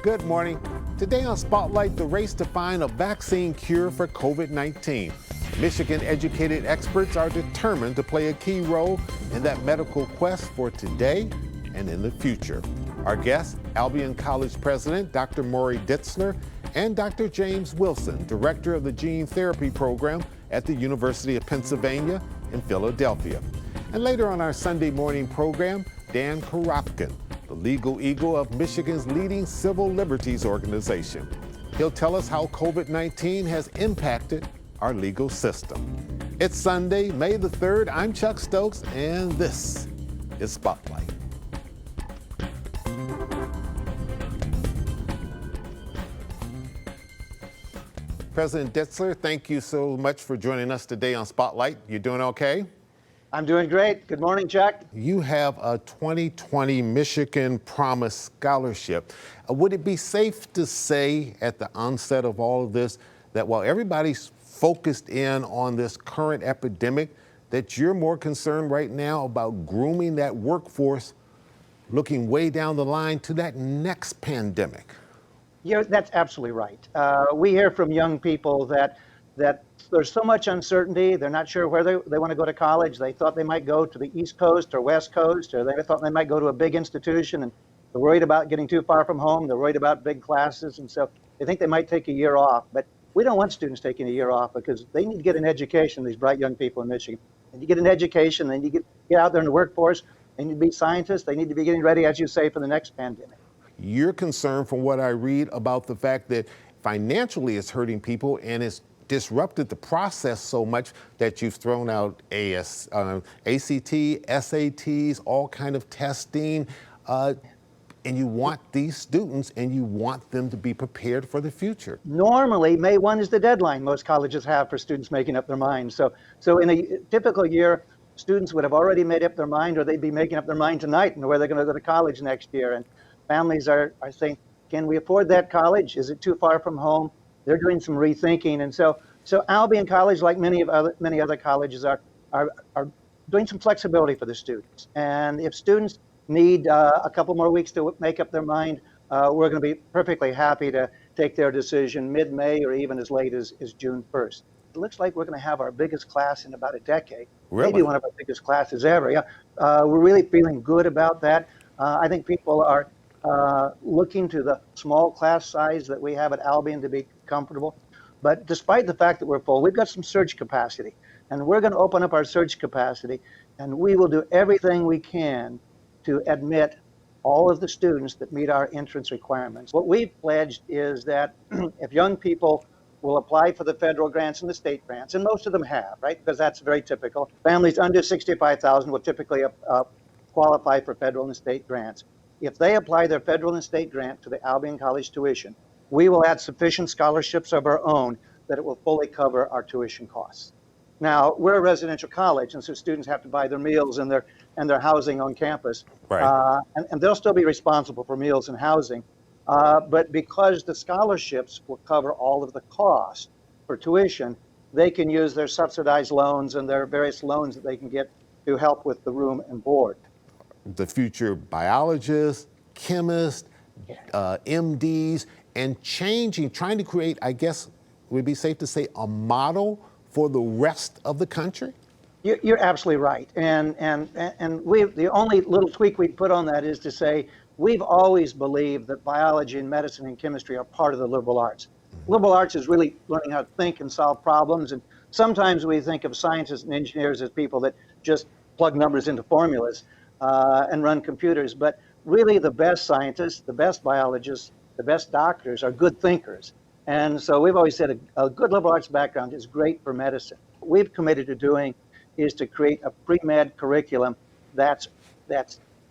Good morning. Today on Spotlight, the race to find a vaccine cure for COVID-19. Michigan-educated experts are determined to play a key role in that medical quest for today and in the future. Our guests, ALBION College President Dr. Maury Ditzler and Dr. James Wilson, Director of the Gene Therapy Program at the University of Pennsylvania in Philadelphia. And later on our Sunday morning program, Dan Koropkin, the legal eagle of Michigan's leading civil liberties organization. He'll tell us how COVID-19 has impacted our legal system. It's Sunday, May the 3rd. I'm Chuck Stokes, and this is Spotlight. President Ditzler, thank you so much for joining us today on Spotlight. You doing okay? I'm doing great. Good morning, Chuck. You have a 2020 Michigan Promise Scholarship. Would it be safe to say at the onset of all of this that while everybody's focused in on this current epidemic, that you're more concerned right now about grooming that workforce looking way down the line to that next pandemic? Yeah, that's absolutely right. We hear from young people that there's so much uncertainty. They're not sure where they want to go to college. They thought they might go to the East Coast or West Coast, or they thought they might go to a big institution, and they're worried about getting too far from home. They're worried about big classes, and so they think they might take a year off. But we don't want students taking a year off because they need to get an education, these bright young people in Michigan. They need to get an education. They need to get out there in the workforce. They need to be scientists. They need to be getting ready, as you say, for the next pandemic. You're concerned from what I read about the fact that financially it's hurting people and it's disrupted the process so much that you've thrown out ACT, SATs, all kind of testing, and you want these students and you want them to be prepared for the future. Normally, May 1 is the deadline most colleges have for students making up their minds. So in a typical year, students would have already made up their mind, or they'd be making up their mind tonight and where they're going to go to college next year. And families are saying, can we afford that college? Is it too far from home? They're doing some rethinking. And so Albion College, like many other colleges, are doing some flexibility for the students. And if students need a couple more weeks to make up their mind, we're going to be perfectly happy to take their decision mid-May or even as late as June 1st. It looks like we're going to have our biggest class in about a decade. Really? Maybe one of our biggest classes ever. Yeah, we're really feeling good about that. I think people are looking to the small class size that we have at Albion to be comfortable. But despite the fact that we're full, we've got some surge capacity, and we're going to open up our surge capacity, and we will do everything we can to admit all of the students that meet our entrance requirements. What we've pledged is that if young people will apply for the federal grants and the state grants, and most of them have, right? Because that's very typical. Families under 65,000 will typically qualify for federal and state grants. If they apply their federal and state grant to the Albion College tuition, we will add sufficient scholarships of our own that it will fully cover our tuition costs. Now, we're a residential college, and so students have to buy their meals and their housing on campus. Right. And they'll still be responsible for meals and housing. But because the scholarships will cover all of the cost for tuition, they can use their subsidized loans and their various loans that they can get to help with the room and board. The future biologists, chemists, MDs, and trying to create, I guess, would be safe to say, a model for the rest of the country? You're absolutely right. And the only little tweak we put on that is to say, we've always believed that biology and medicine and chemistry are part of the liberal arts. Liberal arts is really learning how to think and solve problems. And sometimes we think of scientists and engineers as people that just plug numbers into formulas and run computers. But really the best scientists, the best biologists, the best doctors are good thinkers. And so we've always said a good liberal arts background is great for medicine. What we've committed to doing is to create a pre-med curriculum that's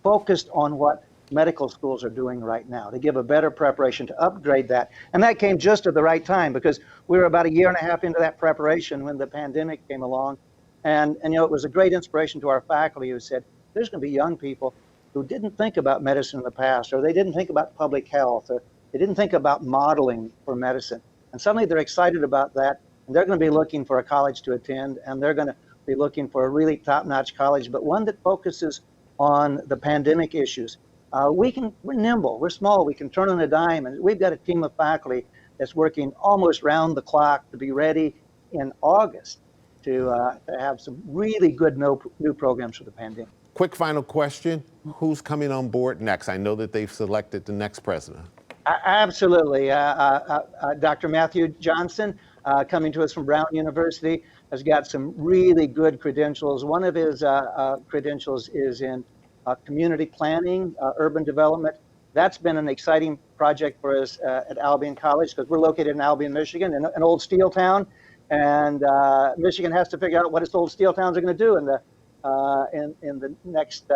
focused on what medical schools are doing right now, to give a better preparation, to upgrade that. And that came just at the right time, because we were about a year and a half into that preparation when the pandemic came along. And it was a great inspiration to our faculty who said, there's going to be young people who didn't think about medicine in the past, or they didn't think about public health, or they didn't think about modeling for medicine. And suddenly they're excited about that, and they're going to be looking for a college to attend, and they're going to be looking for a really top-notch college, but one that focuses on the pandemic issues. we're nimble, we're small, we can turn on a dime, and we've got a team of faculty that's working almost round the clock to be ready in August to have some really good new programs for the pandemic. Quick final question. Who's coming on board next? I know that they've selected the next president. Absolutely. Dr. Matthew Johnson, coming to us from Brown University, has got some really good credentials. One of his credentials is in community planning, urban development. That's been an exciting project for us at Albion College, because we're located in Albion, Michigan, in an old steel town. And Michigan has to figure out what its old steel towns are going to do in the next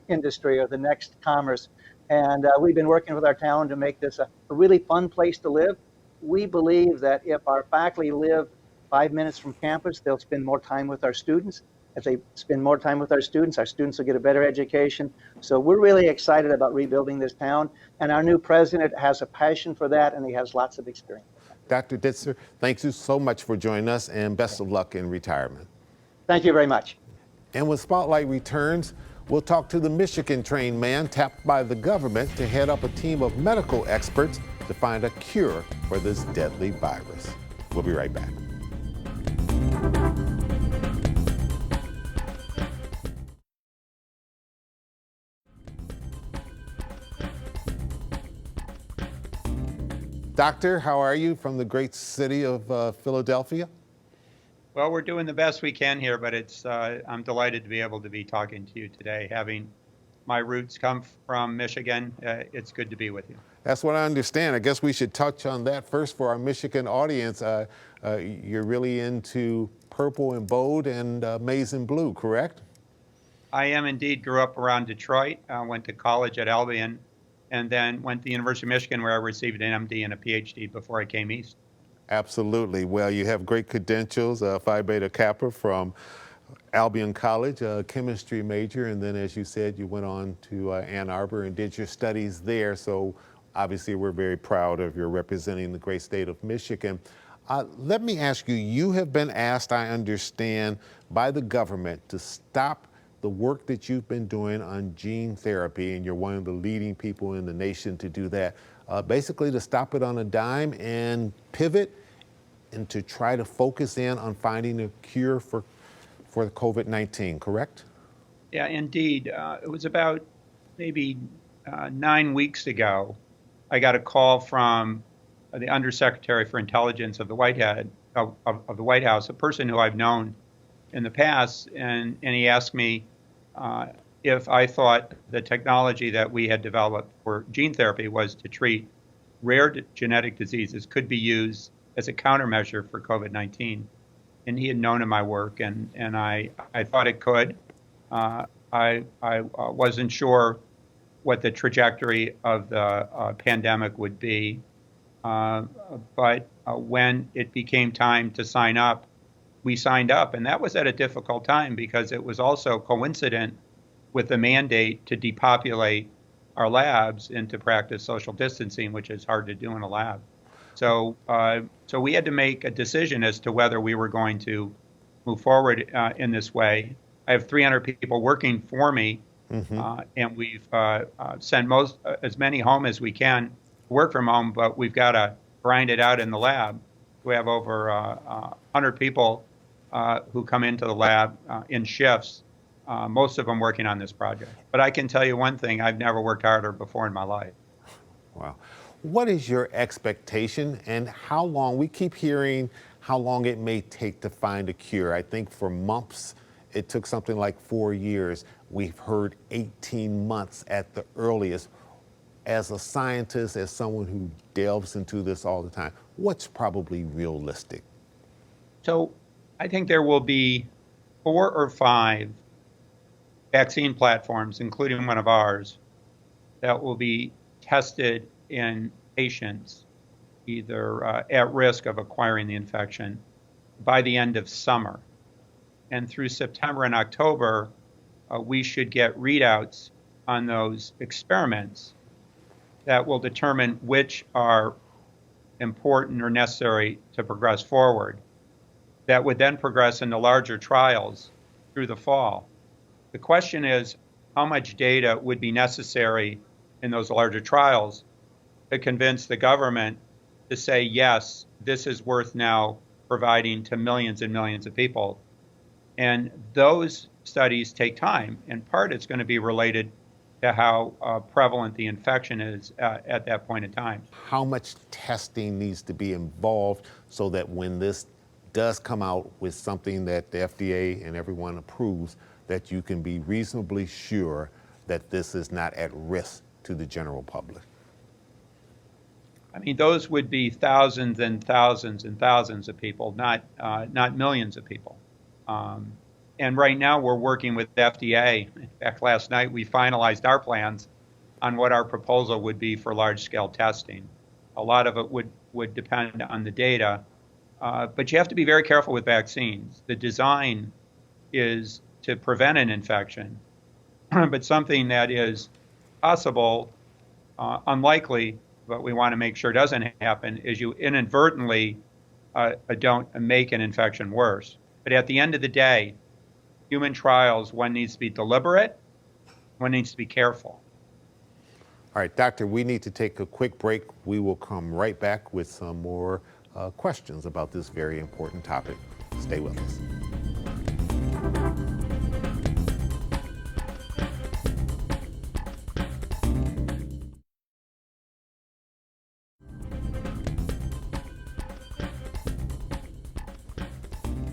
industry or the next commerce. And we've been working with our town to make this a really fun place to live. We believe that if our faculty live 5 minutes from campus, they'll spend more time with our students. If they spend more time with our students will get a better education. So we're really excited about rebuilding this town. And our new president has a passion for that, and he has lots of experience. Dr. Ditzer, thank you so much for joining us, and best of luck in retirement. Thank you very much. And when Spotlight returns, we'll talk to the Michigan-trained man tapped by the government to head up a team of medical experts to find a cure for this deadly virus. We'll be right back. Doctor, how are you from the great city of Philadelphia? Well, we're doing the best we can here, but I'm delighted to be able to be talking to you today. Having my roots come from Michigan, it's good to be with you. That's what I understand. I guess we should touch on that first for our Michigan audience. You're really into purple and bold and maize and blue, correct? I am indeed. Grew up around Detroit, went to college at Albion, and then went to the University of Michigan, where I received an MD and a PhD before I came east. Absolutely. Well, you have great credentials, Phi Beta Kappa from Albion College, a chemistry major, and then, as you said, you went on to Ann Arbor and did your studies there. So obviously we're very proud of your representing the great state of Michigan. Let me ask you, you have been asked, I understand, by the government to stop the work that you've been doing on gene therapy, and you're one of the leading people in the nation to do that, basically to stop it on a dime and pivot and to try to focus in on finding a cure for COVID-19, correct? Yeah, indeed. It was about maybe 9 weeks ago, I got a call from the Undersecretary for Intelligence of the White House, a person who I've known in the past, and he asked me if I thought the technology that we had developed for gene therapy was to treat rare genetic diseases could be used as a countermeasure for COVID-19. And he had known of my work, and I thought it could. I wasn't sure what the trajectory of the pandemic would be. But when it became time to sign up, we signed up. And that was at a difficult time, because it was also coincident with the mandate to depopulate our labs and to practice social distancing, which is hard to do in a lab. So we had to make a decision as to whether we were going to move forward in this way. I have 300 people working for me, and we've sent as many home as we can work from home, but we've got to grind it out in the lab. We have over 100 people who come into the lab in shifts, most of them working on this project. But I can tell you one thing, I've never worked harder before in my life. Wow. What is your expectation, and how long, we keep hearing how long it may take to find a cure. I think for mumps, it took something like 4 years. We've heard 18 months at the earliest. As a scientist, as someone who delves into this all the time, what's probably realistic? So I think there will be 4 or 5 vaccine platforms, including one of ours, that will be tested in patients either at risk of acquiring the infection by the end of summer. And through September and October, we should get readouts on those experiments that will determine which are important or necessary to progress forward. That would then progress into larger trials through the fall. The question is, how much data would be necessary in those larger trials to convince the government to say, yes, this is worth now providing to millions and millions of people. And those studies take time. In part, it's going to be related to how prevalent the infection is at that point in time. How much testing needs to be involved so that when this does come out with something that the FDA and everyone approves, that you can be reasonably sure that this is not at risk to the general public? I mean, those would be thousands and thousands and thousands of people, not millions of people. And right now we're working with the FDA. In fact, last night we finalized our plans on what our proposal would be for large-scale testing. A lot of it would depend on the data, but you have to be very careful with vaccines. The design is to prevent an infection, but something that is possible, unlikely, but we want to make sure doesn't happen, is you inadvertently don't make an infection worse. But at the end of the day, human trials, one needs to be deliberate, one needs to be careful. All right, Doctor, we need to take a quick break. We will come right back with some more questions about this very important topic. Stay with us.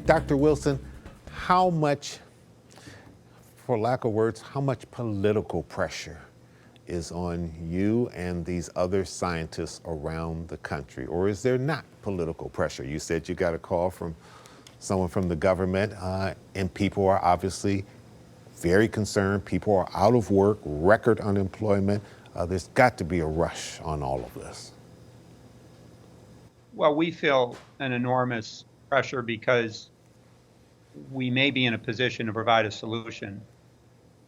Dr. Wilson, how much, for lack of words, how much political pressure is on you and these other scientists around the country? Or is there not political pressure? You said you got a call from someone from the government, and people are obviously very concerned. People are out of work, record unemployment. There's got to be a rush on all of this. Well, we feel an enormous pressure because we may be in a position to provide a solution,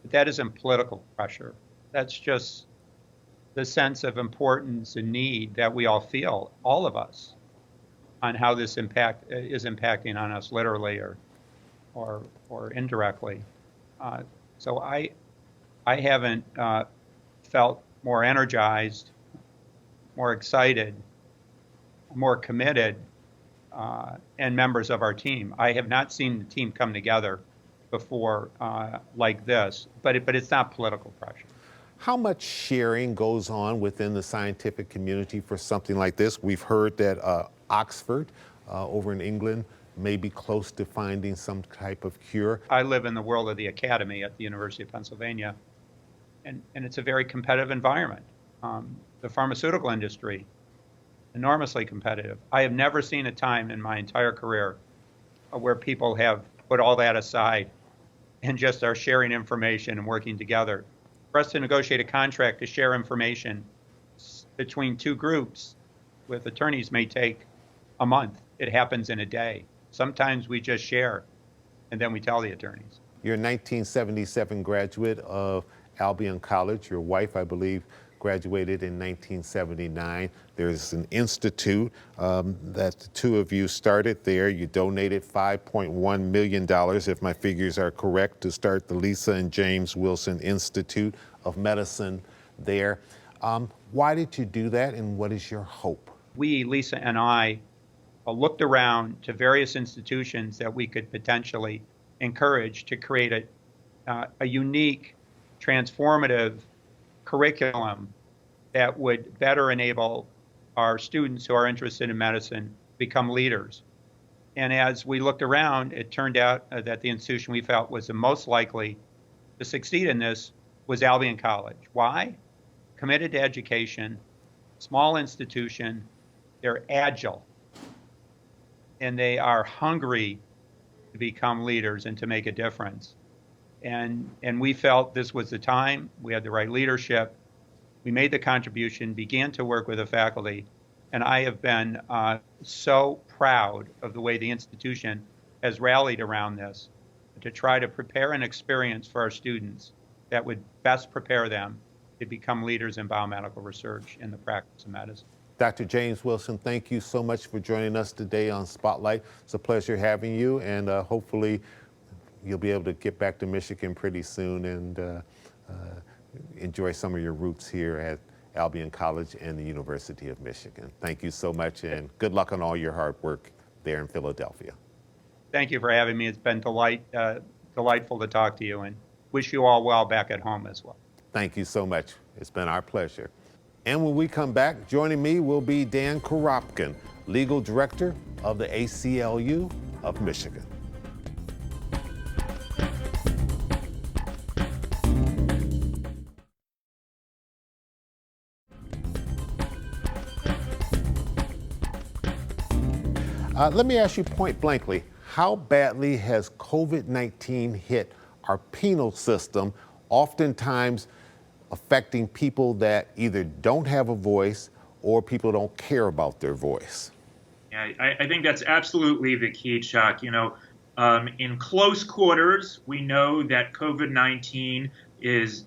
but that isn't political pressure. That's just the sense of importance and need that we all feel, all of us, on how this is impacting on us literally or indirectly. So I haven't felt more energized, more excited, more committed, and members of our team. I have not seen the team come together before like this, but it's not political pressure. How much sharing goes on within the scientific community for something like this? We've heard that Oxford over in England may be close to finding some type of cure. I live in the world of the academy at the University of Pennsylvania, and it's a very competitive environment. The pharmaceutical industry, enormously competitive. I have never seen a time in my entire career where people have put all that aside and just are sharing information and working together. For us to negotiate a contract to share information between two groups with attorneys may take a month. It happens in a day. Sometimes we just share and then we tell the attorneys. You're a 1977 graduate of Albion College. Your wife, I believe, graduated in 1979. There's an institute that the two of you started there. You donated $5.1 million, if my figures are correct, to start the Lisa and James Wilson Institute of Medicine there. Why did you do that, and what is your hope? We, Lisa and I, looked around to various institutions that we could potentially encourage to create a unique, transformative curriculum that would better enable our students who are interested in medicine become leaders. And as we looked around, it turned out that the institution we felt was the most likely to succeed in this was Albion College. Why? Committed to education, small institution, they're agile, and they are hungry to become leaders and to make a difference. And we felt this was the time. We had the right leadership. We made the contribution, began to work with the faculty, and I have been so proud of the way the institution has rallied around this to try to prepare an experience for our students that would best prepare them to become leaders in biomedical research in the practice of medicine. Dr. James Wilson, thank you so much for joining us today on Spotlight. It's a pleasure having you, and hopefully you'll be able to get back to Michigan pretty soon and enjoy some of your roots here at Albion College and the University of Michigan. Thank you so much, and good luck on all your hard work there in Philadelphia. Thank you for having me. It's been delightful to talk to you, and wish you all well back at home as well. Thank you so much. It's been our pleasure. And when we come back, joining me will be Dan Koropkin, Legal Director of the ACLU of Michigan. Let me ask you point blankly, how badly has COVID-19 hit our penal system, oftentimes affecting people that either don't have a voice or people don't care about their voice? Yeah, I think that's absolutely the key, Chuck. You know, in close quarters, we know that COVID-19 is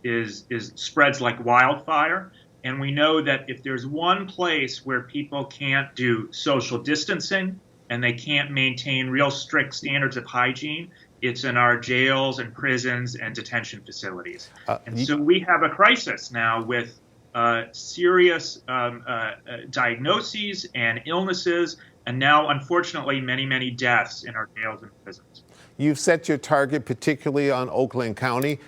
spreads like wildfire. And we know that if there's one place where people can't do social distancing and they can't maintain real strict standards of hygiene, it's in our jails and prisons and detention facilities. And so we have a crisis now with serious diagnoses and illnesses, and now, unfortunately, many, many deaths in our jails and prisons. You've set your target particularly on Oakland County.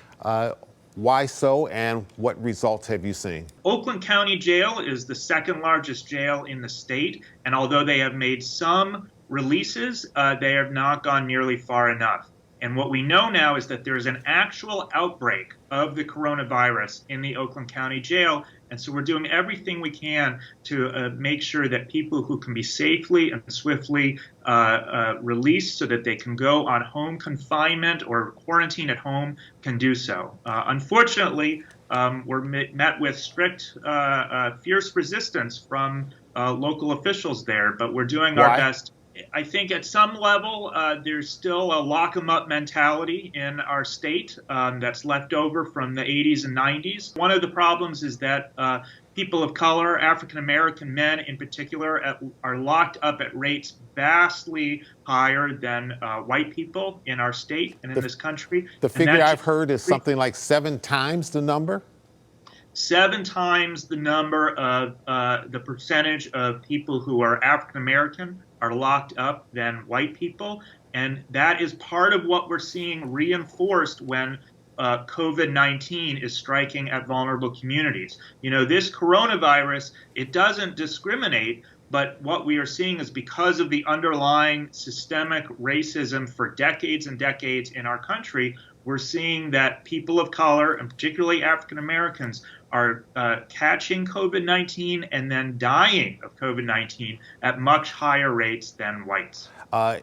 Why so, and what results have you seen? Oakland County Jail is the second largest jail in the state, and although they have made some releases, they have not gone nearly far enough. And what we know now is that there's an actual outbreak of the coronavirus in the Oakland County Jail. And so we're doing everything we can to make sure that people who can be safely and swiftly released so that they can go on home confinement or quarantine at home can do so. Unfortunately, we're met with strict, fierce resistance from local officials there, but we're doing our best. I think at some level, there's still a lock 'em up mentality in our state that's left over from the 80s and 90s. One of the problems is that people of color, African American men in particular, are locked up at rates vastly higher than white people in our state and in this country. The figure I've heard is something like 7 times the number? 7 times the number of the percentage of people who are African American are locked up than white people. And that is part of what we're seeing reinforced when COVID-19 is striking at vulnerable communities. You know, this coronavirus, it doesn't discriminate, but what we are seeing is because of the underlying systemic racism for decades and decades in our country, we're seeing that people of color, and particularly African Americans, are catching COVID-19 and then dying of COVID-19 at much higher rates than whites.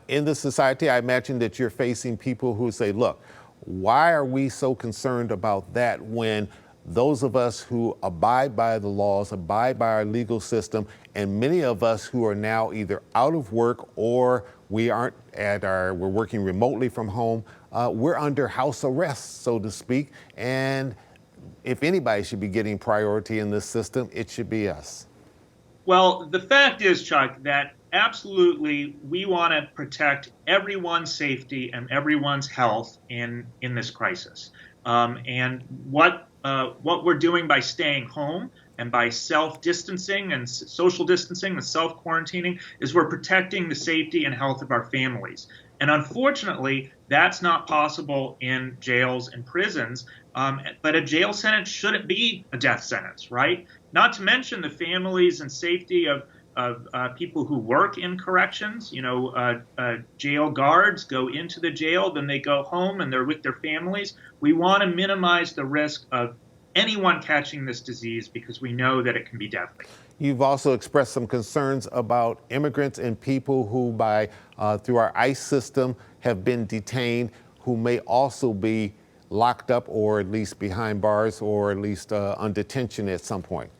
In the society, I imagine that you're facing people who say, look, why are we so concerned about that when those of us who abide by the laws, abide by our legal system, and many of us who are now either out of work or we're working remotely from home, we're under house arrest, so to speak, and if anybody should be getting priority in this system, it should be us. Well, the fact is, Chuck, that absolutely we want to protect everyone's safety and everyone's health in this crisis. And what we're doing by staying home and by self-distancing and social distancing and self-quarantining is we're protecting the safety and health of our families. And unfortunately, that's not possible in jails and prisons. But a jail sentence shouldn't be a death sentence, right? Not to mention the families and safety of people who work in corrections. You know, jail guards go into the jail, then they go home and they're with their families. We want to minimize the risk of anyone catching this disease because we know that it can be deadly. You've also expressed some concerns about immigrants and people who through our ICE system have been detained, who may also be locked up or at least behind bars or at least on detention at some point.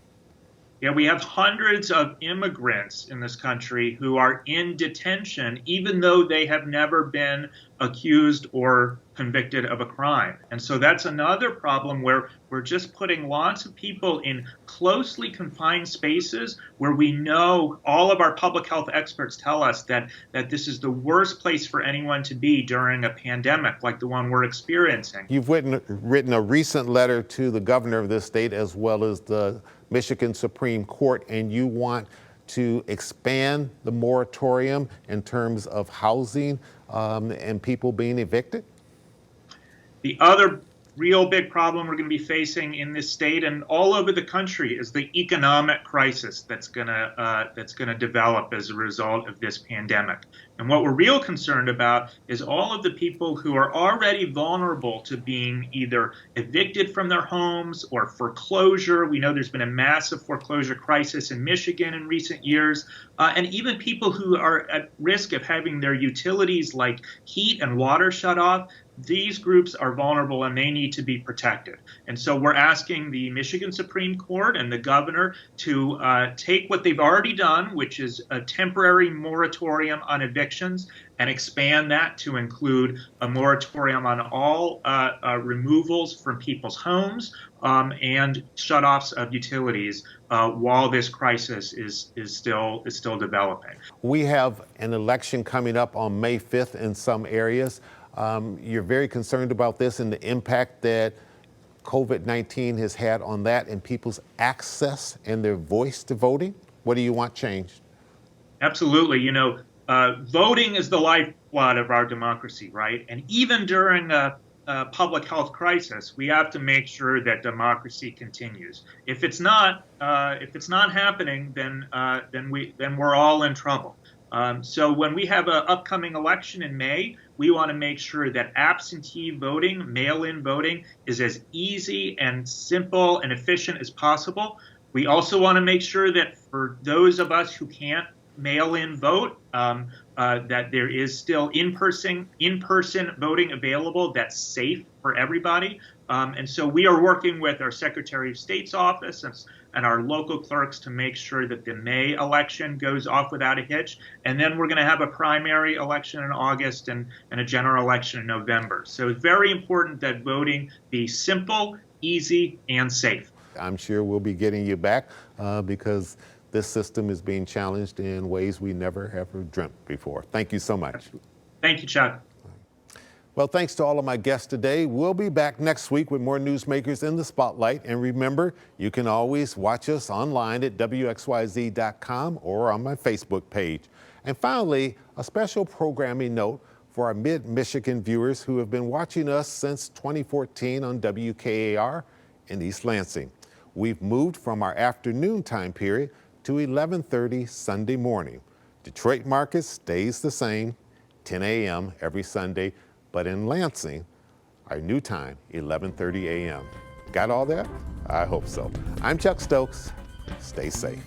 Yeah, we have hundreds of immigrants in this country who are in detention, even though they have never been accused or convicted of a crime. And so that's another problem where we're just putting lots of people in closely confined spaces where we know all of our public health experts tell us that this is the worst place for anyone to be during a pandemic like the one we're experiencing. You've written a recent letter to the governor of this state as well as the Michigan Supreme Court, and you want to expand the moratorium in terms of housing and people being evicted? The other real big problem we're going to be facing in this state and all over the country is the economic crisis that's going to develop as a result of this pandemic. And what we're real concerned about is all of the people who are already vulnerable to being either evicted from their homes or foreclosure. We know there's been a massive foreclosure crisis in Michigan in recent years, and even people who are at risk of having their utilities like heat and water shut off. These groups are vulnerable and they need to be protected. And so we're asking the Michigan Supreme Court and the governor to take what they've already done, which is a temporary moratorium on evictions, and expand that to include a moratorium on all removals from people's homes and shutoffs of utilities while this crisis is still developing. We have an election coming up on May 5th in some areas. You're very concerned about this and the impact that COVID-19 has had on that and people's access and their voice to voting. What do you want changed? Absolutely. You know, voting is the lifeblood of our democracy, right? And even during a public health crisis, we have to make sure that democracy continues. If it's not happening, then we're all in trouble. So when we have an upcoming election in May, we want to make sure that absentee voting, mail-in voting, is as easy and simple and efficient as possible. We also want to make sure that for those of us who can't mail-in vote, that there is still in-person voting available that's safe for everybody. And so we are working with our Secretary of State's office and our local clerks to make sure that the May election goes off without a hitch. And then we're going to have a primary election in August and a general election in November. So it's very important that voting be simple, easy, and safe. I'm sure we'll be getting you back because this system is being challenged in ways we never ever dreamt before. Thank you so much. Thank you, Chuck. Well, thanks to all of my guests today. We'll be back next week with more newsmakers in the spotlight. And remember, you can always watch us online at WXYZ.com or on my Facebook page. And finally, a special programming note for our Mid-Michigan viewers who have been watching us since 2014 on WKAR in East Lansing. We've moved from our afternoon time period to 11:30 Sunday morning. Detroit market stays the same, 10 a.m. every Sunday. But in Lansing, our new time, 11:30 a.m. Got all that? I hope so. I'm Chuck Stokes. Stay safe.